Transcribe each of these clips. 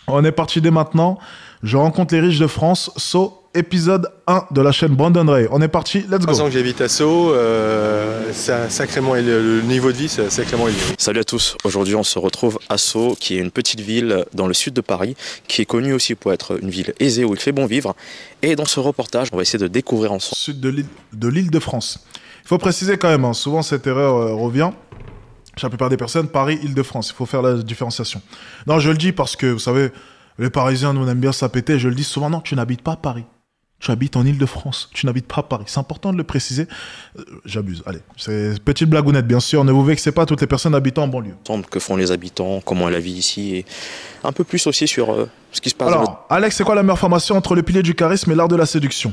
On est parti dès maintenant. Je rencontre les riches de France. Sceaux, épisode 1 de la chaîne Brandon Ray. On est parti, let's go. 3 ans que j'habite à Sceaux, le niveau de vie c'est sacrément élevé. Salut à tous, aujourd'hui on se retrouve à Sceaux, qui est une petite ville dans le sud de Paris, qui est connue aussi pour être une ville aisée où il fait bon vivre. Et dans ce reportage, on va essayer de découvrir ensemble. Sud de l'île de France. Il faut préciser quand même, hein, souvent cette erreur revient. Chez la plupart des personnes, Paris, Île-de-France. Il faut faire la différenciation. Non, je le dis parce que, vous savez, les Parisiens, nous, on aime bien s'appêter. Je le dis souvent, non, tu n'habites pas à Paris. Tu habites en Île-de-France. Tu n'habites pas à Paris. C'est important de le préciser. J'abuse. Allez, c'est une petite blagounette, bien sûr. Ne vous vexez pas, toutes les personnes habitant en banlieue. Que font les habitants, comment est la vie ici, et un peu plus aussi sur ce qui se passe. Alors, Alex, c'est quoi la meilleure formation entre le pilier du charisme et l'art de la séduction?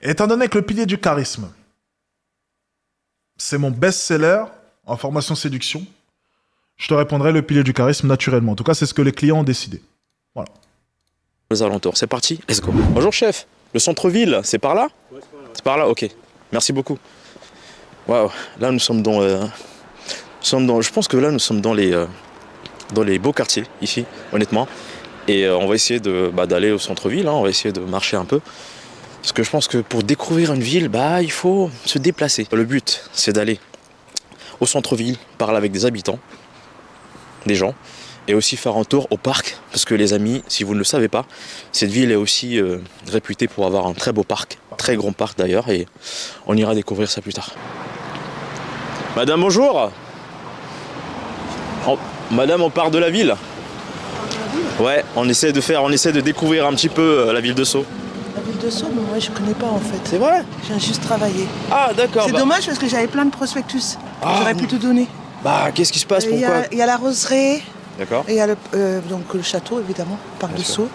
Étant donné que le pilier du charisme, c'est mon best-seller en formation séduction, je te répondrai le pilier du charisme naturellement. En tout cas, c'est ce que les clients ont décidé. Voilà. Les alentours, c'est parti, let's go. Bonjour chef, le centre-ville, c'est par là? Ouais, c'est par là, ok. Merci beaucoup. Waouh, là nous sommes dans, je pense que là nous sommes dans les beaux quartiers, ici, honnêtement. Et on va essayer d'aller au centre-ville, hein, on va essayer de marcher un peu. Parce que je pense que pour découvrir une ville, il faut se déplacer. Le but, c'est d'aller au centre-ville, parler avec des habitants, des gens, et aussi faire un tour au parc. Parce que les amis, si vous ne le savez pas, cette ville est aussi réputée pour avoir un très beau parc, très grand parc d'ailleurs, et on ira découvrir ça plus tard. Madame, bonjour. Madame, on part de la ville. Ouais, on essaie de découvrir un petit peu la ville de Sceaux. La ville de Sceaux, mais moi je connais pas en fait. C'est vrai? Je viens juste travailler. Ah d'accord. C'est dommage parce que j'avais plein de prospectus. J'aurais pu te donner. Qu'est-ce qui se passe? Pourquoi? Il y a la roseraie. D'accord. Et il y a donc le château évidemment, parc de Sceaux.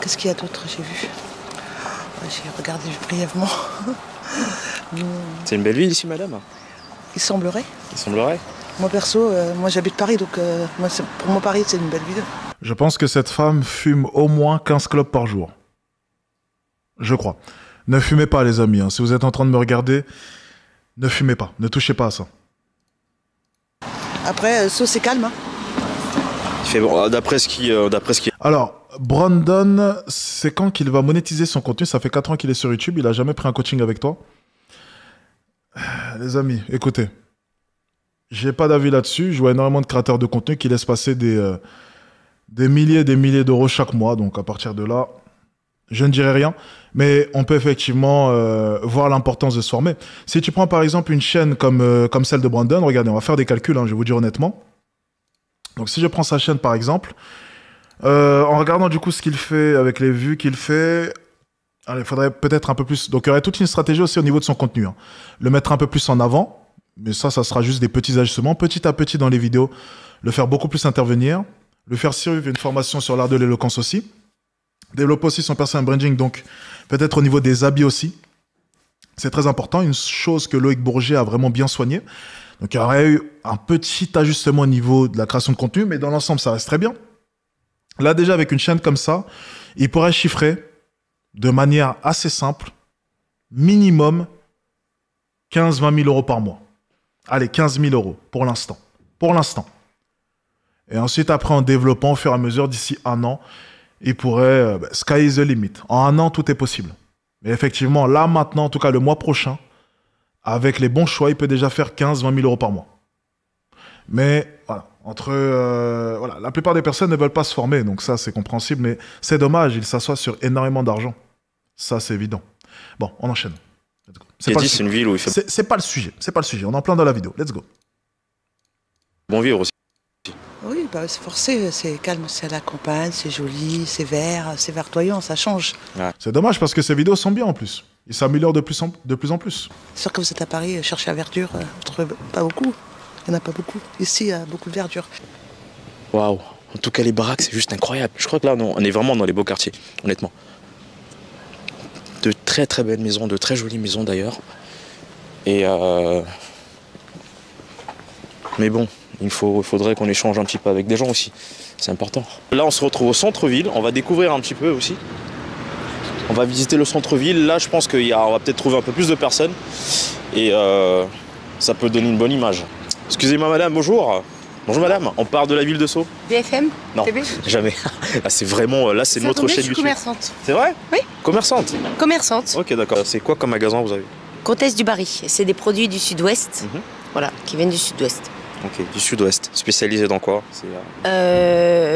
Qu'est-ce qu'il y a d'autre? J'ai vu. J'ai regardé brièvement. C'est une belle ville ici, madame? Il semblerait. Il semblerait. Moi perso, moi j'habite Paris, donc pour moi Paris c'est une belle ville. Je pense que cette femme fume au moins 15 clopes par jour. Je crois. Ne fumez pas, les amis. Hein. Si vous êtes en train de me regarder, ne fumez pas. Ne touchez pas à ça. Après, Sceaux, c'est calme. Hein. Il fait bon, d'après ce qui. Alors, Brandon, c'est quand qu'il va monétiser son contenu? Ça fait 4 ans qu'il est sur YouTube. Il a jamais pris un coaching avec toi. Les amis, écoutez. J'ai pas d'avis là-dessus. Je vois énormément de créateurs de contenu qui laissent passer des milliers et des milliers d'euros chaque mois. Donc, à partir de là... Je ne dirais rien, mais on peut effectivement voir l'importance de se former. Si tu prends par exemple une chaîne comme celle de Brandon, regardez, on va faire des calculs, hein, je vais vous dire honnêtement. Donc si je prends sa chaîne par exemple, en regardant du coup ce qu'il fait, avec les vues qu'il fait, allez, il faudrait peut-être un peu plus... Donc il y aurait toute une stratégie aussi au niveau de son contenu. Hein. Le mettre un peu plus en avant, mais ça sera juste des petits ajustements. Petit à petit dans les vidéos, le faire beaucoup plus intervenir, le faire suivre une formation sur l'art de l'éloquence aussi. Développer aussi son personal branding, donc peut-être au niveau des habits aussi. C'est très important, une chose que Loïc Bourget a vraiment bien soigné. Donc il y aurait eu un petit ajustement au niveau de la création de contenu, mais dans l'ensemble, ça reste très bien. Là, déjà, avec une chaîne comme ça, il pourrait chiffrer de manière assez simple, minimum 15-20 000 euros par mois. Allez, 15 000 euros pour l'instant. Pour l'instant. Et ensuite, après, en développant au fur et à mesure, d'ici 1 an, il pourrait... sky is the limit. En 1 an, tout est possible. Mais effectivement, là, maintenant, en tout cas le mois prochain, avec les bons choix, il peut déjà faire 15-20 000 euros par mois. Mais voilà, voilà, la plupart des personnes ne veulent pas se former, donc ça, c'est compréhensible. Mais c'est dommage, il s'assoit sur énormément d'argent. Ça, c'est évident. Bon, on enchaîne. C'est une ville où il fait... C'est pas le sujet, c'est pas le sujet. On est en plein dans la vidéo. Let's go. Bon vivre aussi. Oui, c'est forcé, c'est calme, c'est à la campagne, c'est joli, c'est vert, c'est verdoyant, ça change. Ouais. C'est dommage parce que ces vidéos sont bien en plus. Ils s'améliorent de plus en plus. C'est sûr que vous êtes à Paris, cherchez la verdure, vous trouvez pas beaucoup. Il n'y en a pas beaucoup. Ici, il y a beaucoup de verdure. Waouh, en tout cas les baraques, c'est juste incroyable. Je crois que là, on est vraiment dans les beaux quartiers, honnêtement. De très très belles maisons, de très jolies maisons d'ailleurs. Et mais bon, il faudrait qu'on échange un petit peu avec des gens aussi. C'est important. Là, on se retrouve au centre-ville. On va découvrir un petit peu aussi. On va visiter le centre-ville. Là, je pense qu'on va peut-être trouver un peu plus de personnes. Et ça peut donner une bonne image. Excusez-moi madame, bonjour. Bonjour madame, on parle de la ville de Sceaux? BFM Non, TV. jamais. Là c'est vraiment, là c'est notre chaîne Je suis YouTube. commerçante. C'est vrai? Oui. Commerçante? Commerçante. Ok d'accord. C'est quoi comme magasin vous avez? Comtesse du Barry. C'est des produits du sud-ouest. Mhm. Voilà, qui viennent du sud-ouest. Ok, du sud-ouest. Spécialisé dans quoi?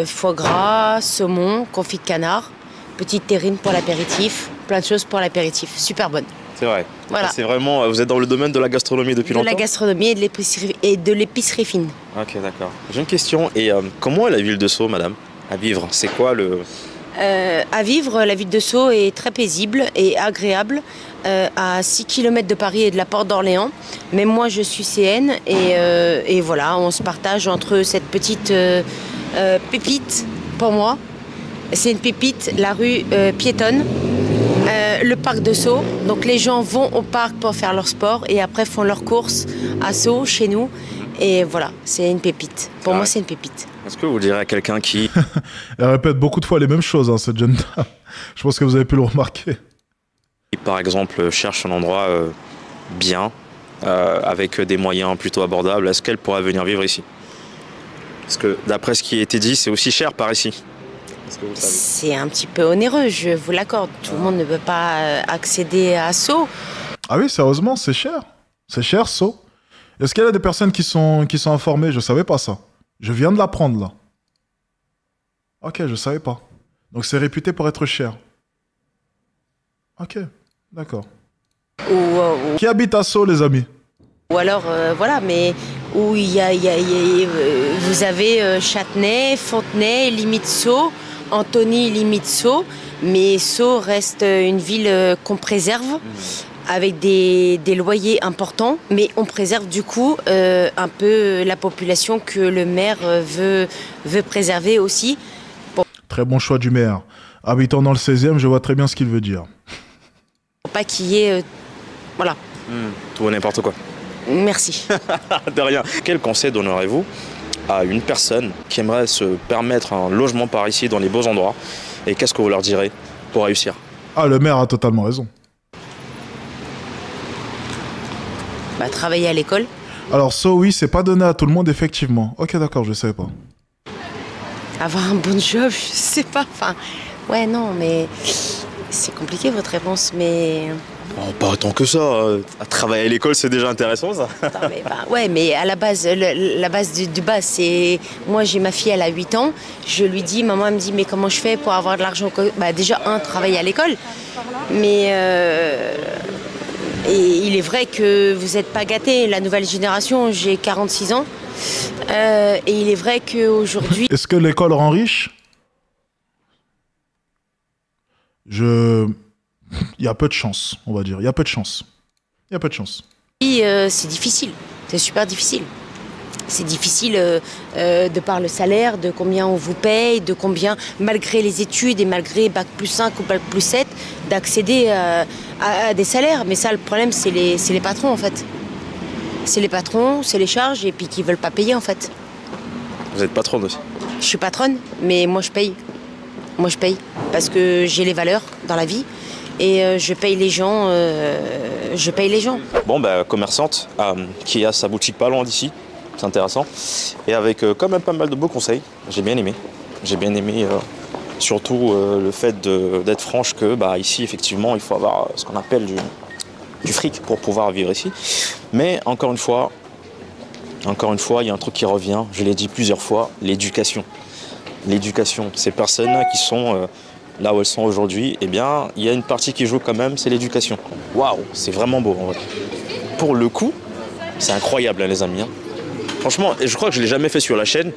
Foie gras, saumon, confit de canard, petite terrine pour l'apéritif, plein de choses pour l'apéritif. Super bonne. C'est vrai. Voilà. C'est vraiment, vous êtes dans le domaine de la gastronomie depuis De longtemps? la gastronomie et de l'épicerie fine. Ok d'accord. J'ai une question, et comment est la ville de Sceaux madame? À vivre, c'est quoi le... À vivre, la ville de Sceaux est très paisible et agréable, à 6 km de Paris et de la Porte d'Orléans. Même moi, je suis CN et voilà, on se partage entre cette petite pépite, pour moi. C'est une pépite, la rue piétonne, le parc de Sceaux. Donc les gens vont au parc pour faire leur sport et après font leurs courses à Sceaux, chez nous. Et voilà, c'est une pépite. Pour moi, c'est une pépite. Est-ce que vous direz à quelqu'un qui... Elle répète beaucoup de fois les mêmes choses, hein, cette jeune dame. Je pense que vous avez pu le remarquer. par exemple, cherche un endroit bien, avec des moyens plutôt abordables, est-ce qu'elle pourrait venir vivre ici? Parce que d'après ce qui a été dit, c'est aussi cher par ici. Est-ce que vous le savez? C'est un petit peu onéreux, je vous l'accorde. Tout le monde ne peut pas accéder à Sceaux. Ah oui, sérieusement, c'est cher. C'est cher, Sceaux. Est-ce qu'il y a des personnes qui sont informées? Je savais pas ça. Je viens de l'apprendre, là. Ok, je savais pas. Donc c'est réputé pour être cher. Ok, d'accord. Qui habite à Sceaux, les amis? Ou alors, voilà, mais où vous avez Châtenay, Fontenay, limite Sceaux, Antony, limite Sceaux, mais Sceaux reste une ville qu'on préserve, avec des loyers importants, mais on préserve du coup un peu la population que le maire veut préserver aussi. Très bon choix du maire. Habitant dans le 16e, je vois très bien ce qu'il veut dire. Pour pas qu'il y ait... voilà. Tout et n'importe quoi. Merci. De rien. Quel conseil donnerez-vous à une personne qui aimerait se permettre un logement par ici dans les beaux endroits? Et qu'est-ce que vous leur direz pour réussir? Ah, le maire a totalement raison. Bah, travailler à l'école. Alors, Sceaux, oui, c'est pas donné à tout le monde, effectivement. Ok, d'accord, je savais pas. Avoir un bon job, je sais pas. Enfin, ouais, non, mais c'est compliqué votre réponse, mais... Oh, pas autant que ça. À travailler à l'école, c'est déjà intéressant, ça. Non, mais ouais, mais à la base, la base du bas, c'est... Moi, j'ai ma fille, elle a 8 ans. Je lui dis, maman, elle me dit, mais comment je fais pour avoir de l'argent? Bah, déjà, travailler à l'école. Mais... Et il est vrai que vous n'êtes pas gâtés. La nouvelle génération, j'ai 46 ans. Et il est vrai qu'aujourd'hui... Est-ce que l'école rend riche? Il y a peu de chance, on va dire. Il y a peu de chance. Il y a peu de chance. C'est difficile. C'est super difficile. C'est difficile de par le salaire, de combien on vous paye, de combien, malgré les études et malgré Bac plus 5 ou Bac plus 7, d'accéder à des salaires. Mais ça, le problème, c'est les patrons, en fait. C'est les patrons, c'est les charges, et puis qui veulent pas payer, en fait. Vous êtes patronne aussi? Je suis patronne, mais moi, je paye. Moi, je paye. Parce que j'ai les valeurs dans la vie. Et je paye les gens. Bon, bah, commerçante, qui a sa boutique pas loin d'ici. C'est intéressant. Et avec quand même pas mal de beaux conseils. J'ai bien aimé. J'ai bien aimé surtout le fait d'être franche que bah, ici, effectivement, il faut avoir ce qu'on appelle du fric pour pouvoir vivre ici. Mais encore une fois, il y a un truc qui revient. Je l'ai dit plusieurs fois, l'éducation. L'éducation. Ces personnes qui sont là où elles sont aujourd'hui, eh bien, il y a une partie qui joue quand même, c'est l'éducation. Waouh, c'est vraiment beau. En vrai. Pour le coup, c'est incroyable, hein, les amis. Hein. Franchement, je crois que je ne l'ai jamais fait sur la chaîne,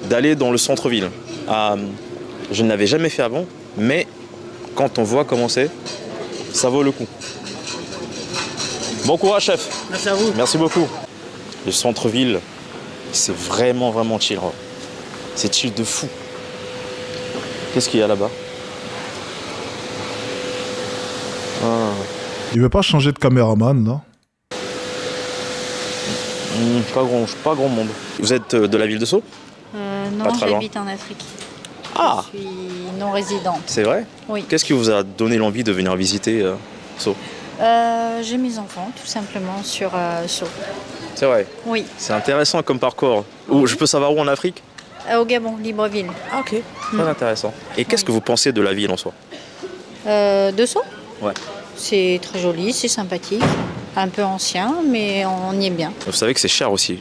d'aller dans le centre-ville. Je ne l'avais jamais fait avant, mais quand on voit comment c'est, ça vaut le coup. Bon courage, chef. Merci à vous. Merci beaucoup. Le centre-ville, c'est vraiment, vraiment chill. C'est chill de fou. Qu'est-ce qu'il y a là-bas? Il veut pas changer de caméraman, là? Pas grand monde. Vous êtes de la ville de Sceaux? Non, j'habite en Afrique. Ah! Je suis non résidente. C'est vrai? Oui. Qu'est-ce qui vous a donné l'envie de venir visiter Sceaux? J'ai mes enfants, tout simplement, sur Sceaux. C'est vrai. Oui. C'est intéressant comme parcours. Où, je peux savoir où en Afrique? Au Gabon, Libreville. Ah, ok. Très intéressant. Et qu'est-ce que vous pensez de la ville en soi? De Sceaux? Ouais. C'est très joli, c'est sympathique. Un peu ancien, mais on y est bien. Vous savez que c'est cher aussi.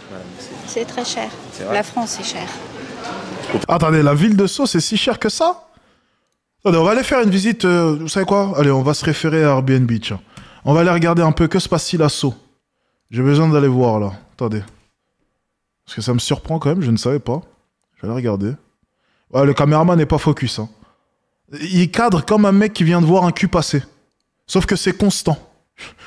C'est très cher. C'est vrai. La France, c'est cher. Attendez, la ville de Sceaux, c'est si cher que ça? Attendez, on va aller faire une visite, vous savez quoi? Allez, on va se référer à Airbnb, tiens. On va aller regarder un peu que se passe-t-il à Sceaux. J'ai besoin d'aller voir, là. Attendez. Parce que ça me surprend quand même, je ne savais pas. Je vais aller regarder. Ouais, le caméraman n'est pas focus, hein. Il cadre comme un mec qui vient de voir un cul passer. Sauf que c'est constant.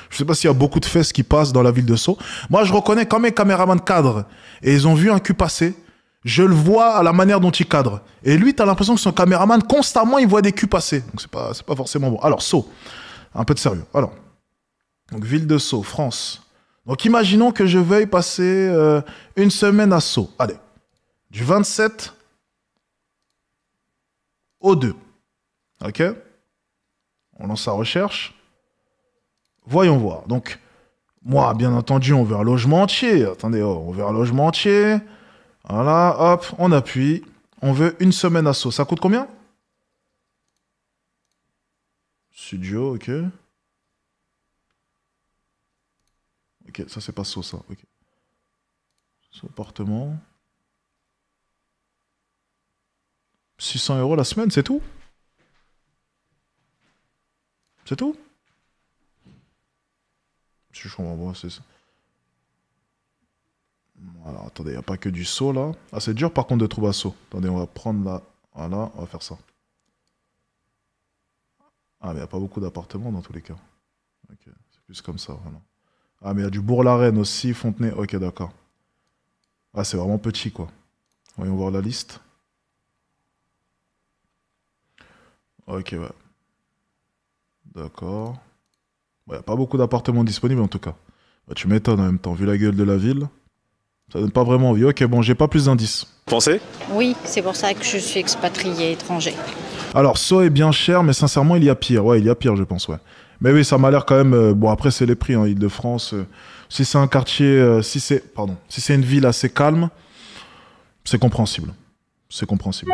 Je sais pas s'il y a beaucoup de fesses qui passent dans la ville de Sceaux. Moi, je reconnais quand mes caméramans cadrent et ils ont vu un cul passer, je le vois à la manière dont il cadre. Et lui, t'as l'impression que son caméraman, constamment, il voit des culs passer. Donc, c'est pas forcément bon. Alors, Sceaux. Un peu de sérieux. Alors. Donc, ville de Sceaux, France. Donc, imaginons que je veuille passer une semaine à Sceaux. Allez. Du 27 au 2. OK? On lance la recherche. Voyons voir. Donc, moi, bien entendu, on veut un logement entier. Attendez, on veut un logement entier. Voilà, hop, on appuie. On veut une semaine à Sceaux. Ça coûte combien? Studio, ok. Ok, ça c'est pas Sceaux, ça. Ok. Sceaux, appartement. 600 € la semaine, c'est tout? C'est tout? Je comprends pas, c'est ça. Voilà, attendez, il n'y a pas que du Sceaux là. Ah, c'est dur par contre de trouver à Sceaux. Attendez, on va prendre là. Voilà, on va faire ça. Ah, mais il n'y a pas beaucoup d'appartements dans tous les cas. Ok, c'est plus comme ça, voilà. Ah, mais il y a du Bourg-la-Reine aussi, Fontenay. Ok, d'accord. Ah, c'est vraiment petit quoi. Voyons voir la liste. Ok, ouais. D'accord. Il n'y a pas beaucoup d'appartements disponibles en tout cas. Bah, tu m'étonnes en même temps, vu la gueule de la ville. Ça donne pas vraiment envie. Ok, bon, j'ai pas plus d'indices. Vous pensez? Oui, c'est pour ça que je suis expatriée étranger. Alors, Sceaux est bien cher, mais sincèrement, il y a pire. Ouais, il y a pire, je pense, ouais. Mais oui, ça m'a l'air quand même... bon, après, c'est les prix, hein, Île-de-France. Si c'est un quartier... si c'est une ville assez calme, c'est compréhensible. C'est compréhensible.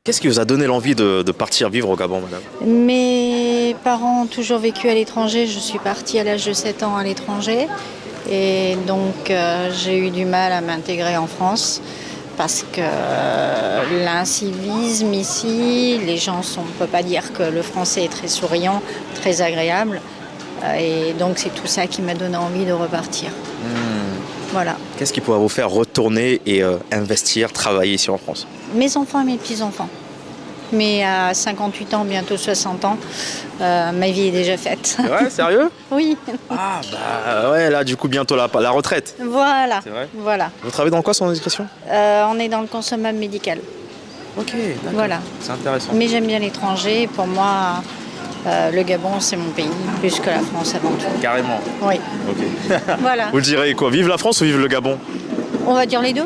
Qu'est-ce qui vous a donné l'envie de partir vivre au Gabon, madame? Mes parents ont toujours vécu à l'étranger. Je suis partie à l'âge de 7 ans à l'étranger. Et donc, j'ai eu du mal à m'intégrer en France parce que l'incivisme ici, les gens on ne peut pas dire que le français est très souriant, très agréable. Et donc, c'est tout ça qui m'a donné envie de repartir. Voilà. Qu'est-ce qui pourrait vous faire retourner et investir, travailler ici en France? Mes enfants et mes petits-enfants. Mais à 58 ans, bientôt 60 ans, ma vie est déjà faite. Ouais, sérieux? Oui. Ah bah ouais, là du coup bientôt la retraite. Voilà. C'est vrai? Voilà. Vous travaillez dans quoi sans indiscrétion? On est dans le consommable médical. Ok, d'accord. Voilà. C'est intéressant. Mais j'aime bien l'étranger. Pour moi, le Gabon, c'est mon pays, plus que la France avant tout. Carrément. Oui. Ok. Voilà. Vous direz quoi? Vive la France ou vive le Gabon? On va dire les deux.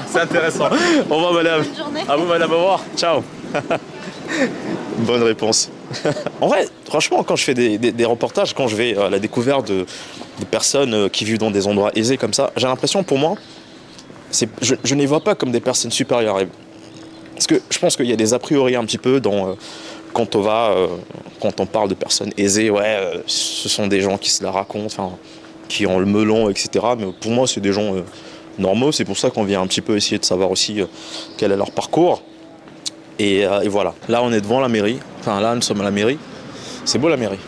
C'est intéressant. Au revoir madame. Bonne journée. À vous madame, au revoir. Ciao. Bonne réponse. En vrai, franchement, quand je fais des reportages, quand je vais à la découverte de personnes qui vivent dans des endroits aisés comme ça, j'ai l'impression, pour moi, je ne les vois pas comme des personnes supérieures. Parce que je pense qu'il y a des a priori un petit peu quand on parle de personnes aisées, ouais, ce sont des gens qui se la racontent, qui ont le melon, etc. Mais pour moi, c'est des gens normaux. C'est pour ça qu'on vient un petit peu essayer de savoir aussi quel est leur parcours. Et voilà, là on est devant la mairie, enfin là nous sommes à la mairie, c'est beau la mairie.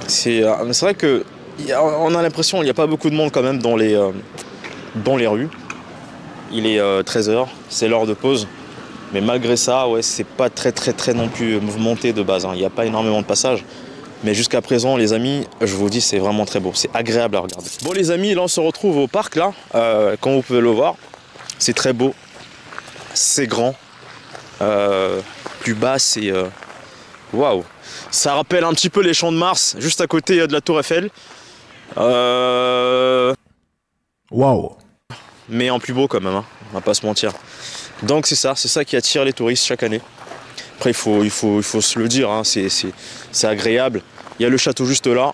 C'est vrai qu'on a l'impression qu'il n'y a pas beaucoup de monde quand même dans les rues. Il est 13h, c'est l'heure de pause, mais malgré ça, ouais, c'est pas très non plus mouvementé de base, hein. Il n'y a pas énormément de passages. Mais jusqu'à présent, les amis, je vous dis, c'est vraiment très beau, c'est agréable à regarder. Bon les amis, là on se retrouve au parc, là, comme vous pouvez le voir, c'est très beau. C'est grand, plus bas c'est waouh, ça rappelle un petit peu les Champs de Mars juste à côté de la Tour Eiffel, Waouh. mais en plus beau quand même, hein, on va pas se mentir. Donc c'est ça qui attire les touristes chaque année. Après il faut se le dire, hein, c'est agréable. Il y a le château juste là.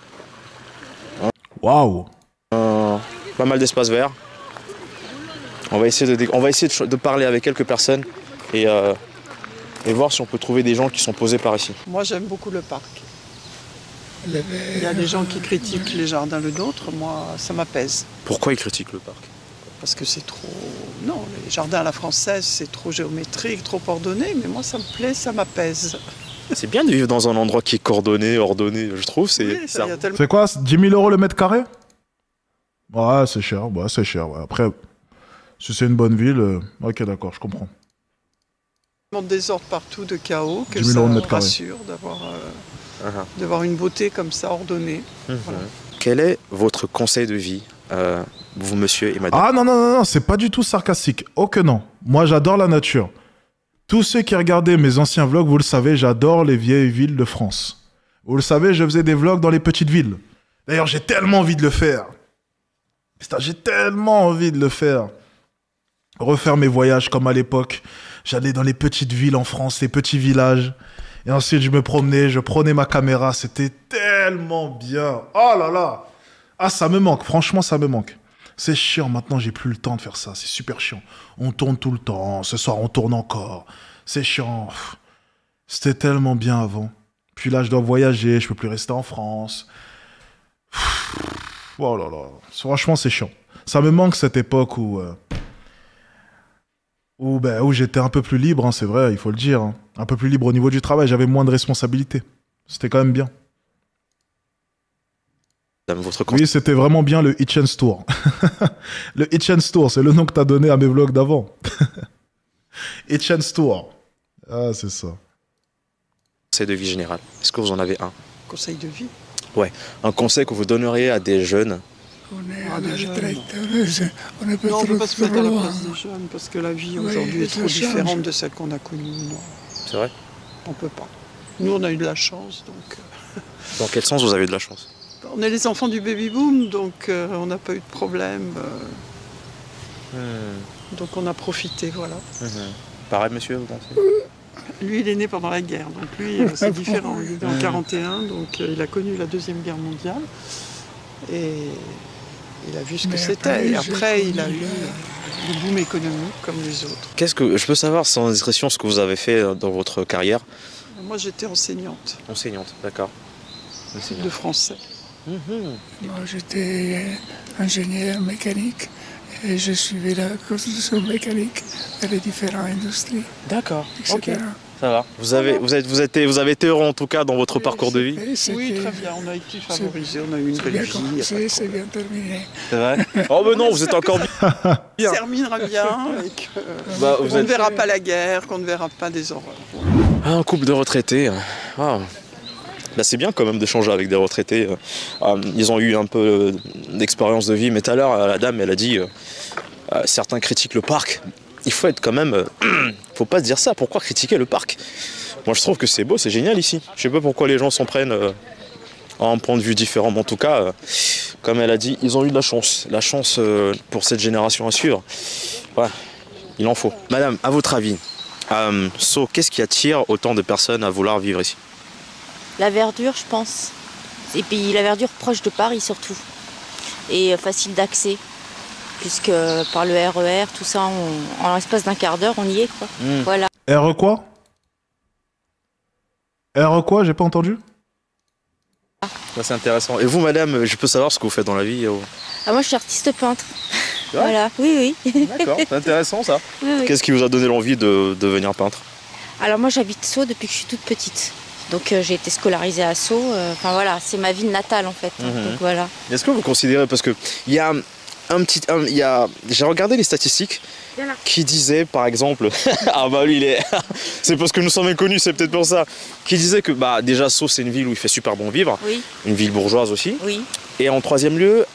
Waouh. Pas mal d'espaces verts. On va essayer de parler avec quelques personnes et voir si on peut trouver des gens qui sont posés par ici. Moi, j'aime beaucoup le parc. Il y a des gens qui critiquent les jardins le nôtre. Moi, ça m'apaise. Pourquoi ils critiquent le parc? Parce que c'est trop... Non, les jardins à la française, c'est trop géométrique, trop ordonné. Mais moi, ça me plaît, ça m'apaise. C'est bien de vivre dans un endroit qui est coordonné, ordonné, je trouve. Oui, ça, y a tellement... C'est quoi, 10 000 € le mètre carré? Ouais, c'est cher. Ouais, c'est cher. Ouais. Après, si c'est une bonne ville, ok, d'accord, je comprends. de désordre partout, de chaos, que 10 000 ça € de mètre carré. rassure d'avoir une beauté comme ça, ordonnée. Voilà. Quel est votre conseil de vie, vous monsieur et madame? Ah non, c'est pas du tout sarcastique. Oh que non. Moi, j'adore la nature. Tous ceux qui regardaient mes anciens vlogs, vous le savez, j'adore les vieilles villes de France. Vous le savez, je faisais des vlogs dans les petites villes. D'ailleurs, j'ai tellement envie de le faire. Putain, j'ai tellement envie de le faire. Refaire mes voyages comme à l'époque. J'allais dans les petites villes en France, les petits villages. Et ensuite, je me promenais, je prenais ma caméra. C'était tellement bien. Oh là là. Ah, ça me manque. Franchement, ça me manque. C'est chiant. Maintenant, j'ai plus le temps de faire ça. C'est super chiant. On tourne tout le temps. Ce soir, on tourne encore. C'est chiant. C'était tellement bien avant. Puis là, je dois voyager. Je peux plus rester en France. Oh là là. Franchement, c'est chiant. Ça me manque cette époque où j'étais un peu plus libre, hein, c'est vrai, il faut le dire. Hein. Un peu plus libre au niveau du travail. J'avais moins de responsabilités. C'était quand même bien. Oui, c'était vraiment bien le Hitch and Tour. Le Hitch and Tour, c'est le nom que tu as donné à mes vlogs d'avant. Hitch and Tour. Ah, c'est ça. Conseil de vie général. Est-ce que vous en avez un? Conseil de vie? Ouais. Un conseil que vous donneriez à des jeunes? On est à des la jeunes, retraite, on est pas Non, on ne trop, peut pas se mettre à la loin. place des jeunes parce que la vie Oui, aujourd'hui est ça trop change. différente de celle qu'on a connue. Non, C'est vrai? on ne peut pas. Nous, on a eu de la chance, donc... Dans quel sens vous avez de la chance? On est les enfants du baby-boom, donc on n'a pas eu de problème. Donc on a profité, voilà. Pareil, monsieur, vous pensez? Lui, il est né pendant la guerre, donc lui, c'est différent. Il est né en 41, donc il a connu la Deuxième Guerre mondiale. Et il a vu ce que Mais c'était. après, Et après, j'ai il a connu eu le boom économique comme les autres. Qu'est-ce que je peux savoir sans indiscrétion ce que vous avez fait dans votre carrière? Moi, j'étais enseignante Enseignante, d'accord. de français. Moi, j'étais ingénieur mécanique et je suivais la construction mécanique dans les différentes industries, D'accord. etc. Ok. Ça va. Vous avez été heureux en tout cas dans votre parcours de vie? Et c'était- Oui, très bien. On a été favorisés, on a eu une C'est belle bien vie. commencé, c'est bien terminé. C'est vrai? Oh mais non, vous êtes encore bien. On terminera bien et que Bah, vous qu'on ne êtes- verra pas la guerre, qu'on ne verra pas des horreurs. Ah, un couple de retraités. Ah. Là, c'est bien quand même d'échanger avec des retraités. Ils ont eu un peu d'expérience de vie, mais tout à l'heure, la dame, elle a dit certains critiquent le parc. Il faut être quand même... faut pas se dire ça. Pourquoi critiquer le parc? Moi, je trouve que c'est beau, c'est génial ici. Je sais pas pourquoi les gens s'en prennent à un point de vue différent. Mais en tout cas, comme elle a dit, ils ont eu de la chance. La chance pour cette génération à suivre. Ouais, il en faut. Madame, à votre avis, qu'est-ce qui attire autant de personnes à vouloir vivre ici? La verdure, je pense. Et puis la verdure proche de Paris surtout. Et facile d'accès. Puisque par le RER, tout ça, en l'espace d'un quart d'heure, on y est, quoi. Voilà. R quoi? R quoi? J'ai pas entendu? Ça, c'est intéressant. Et vous, madame, je peux savoir ce que vous faites dans la vie? Ah, moi, je suis artiste peintre. C'est vrai? Voilà, oui. D'accord, c'est intéressant ça. Oui. Qu'est-ce qui vous a donné l'envie de devenir peintre? Alors moi, j'habite Sceaux depuis que je suis toute petite. Donc j'ai été scolarisée à Sceaux. Enfin voilà, c'est ma ville natale en fait. Donc voilà. Est-ce que vous considérez, parce que il y a j'ai regardé les statistiques qui disaient par exemple, ah bah lui il est, c'est parce que nous sommes inconnus, c'est peut-être pour ça, qui disait que bah déjà Sceaux c'est une ville où il fait super bon vivre, Oui, une ville bourgeoise aussi. oui. Et en troisième lieu,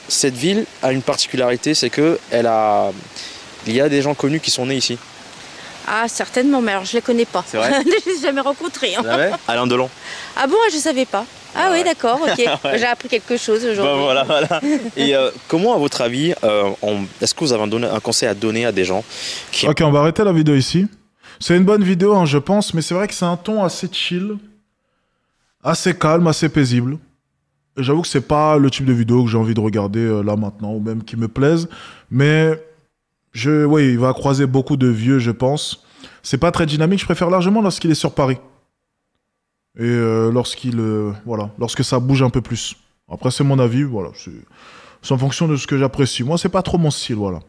cette ville a une particularité, c'est que il y a des gens connus qui sont nés ici. Ah certainement, mais alors je les connais pas. C'est vrai? Je les ai jamais rencontrés. Hein. Vous savez Alain Delon. Ah bon, je savais pas. Ah oui, d'accord, ok. Ouais. J'ai appris quelque chose aujourd'hui. Bah voilà. Et comment, à votre avis, est-ce que vous avez un conseil à donner à des gens qui... Ok, on va arrêter la vidéo ici. C'est une bonne vidéo, hein, je pense, mais c'est vrai que c'est un ton assez chill, assez calme, assez paisible. j'avoue que c'est pas le type de vidéo que j'ai envie de regarder là maintenant, ou même qui me plaise. Mais oui, il va croiser beaucoup de vieux, je pense. C'est pas très dynamique, je préfère largement lorsqu'il est sur Paris. Et lorsque ça bouge un peu plus. Après, c'est mon avis, voilà. C'est en fonction de ce que j'apprécie. Moi, c'est pas trop mon style, voilà.